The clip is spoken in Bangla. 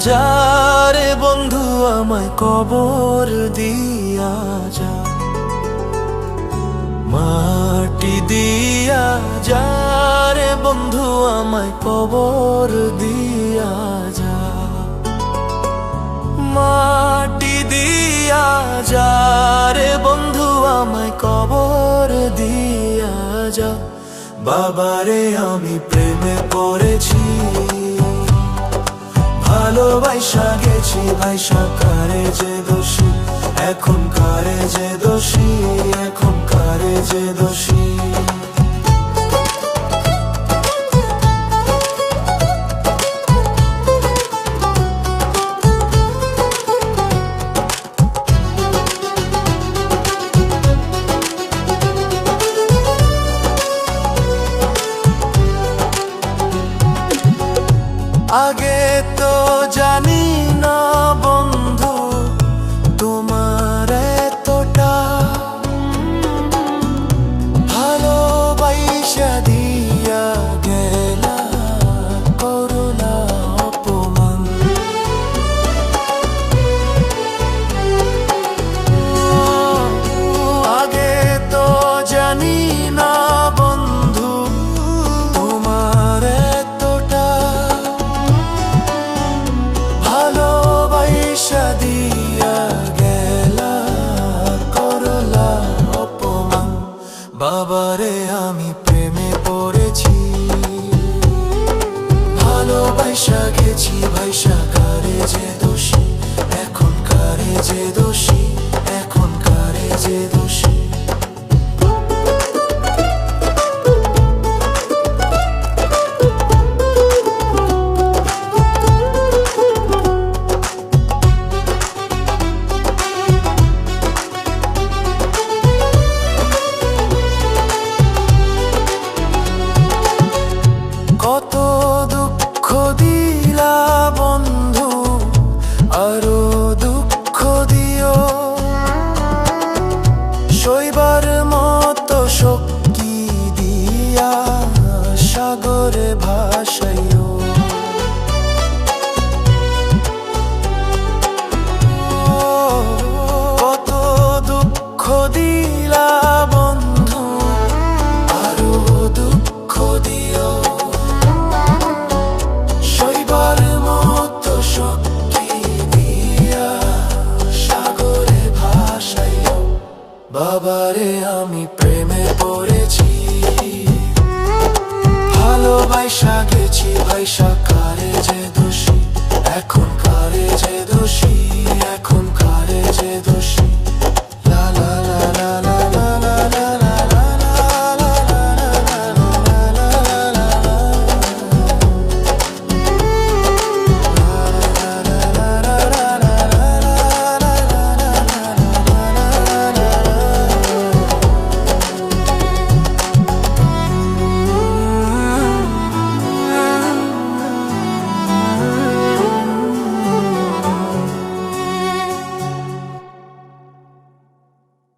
যারে বন্ধু আমায় কবর দিয়া যা, মাটি দিয়া যারে বন্ধু আমায় কবর দিয়া যা, মাটি দিয়া যারে বন্ধু আমায় কবর দিয়া যা। বাবারে আমি প্রেমে পড়েছি, ভালোবাসা গেছি ভাইসা, কারে যে দোষী এখন, কারে যে দোষী এখন, কারে যে দোষী। আগে তো জানি না বন্ধু তোমার এতটা, ভালোবাসা দিয়া গেলা করুণা অপমান। আগে তো জানি না বন্ধু তোমার এতটা, ভালোবাসা দিয়া গেলা করলা অপমান। বাবারে আমি প্রেমে পড়েছি, ভালোবাসা গেছি ভাইসা, কারে যে দোষী এখন, কারে যে দোষী এখন, কারে যে দোষী। কত দুঃখ দিলা বন্ধু, আরো দুঃখ দিও, সইবার মতো শক্তি দিয়া সাগরে ভাসাইও। কত দুঃখ দিলা বন্ধু, আরো দুঃখ দিও, সইবার মতো শক্তি দিয়া সাগরে ভাসাইও। বাবারে আমি প্রেমে পড়েছি, ভালোবাসা গেছি ভাইসা, কারে যে দোষী এখন, কারে যে দোষী এখন।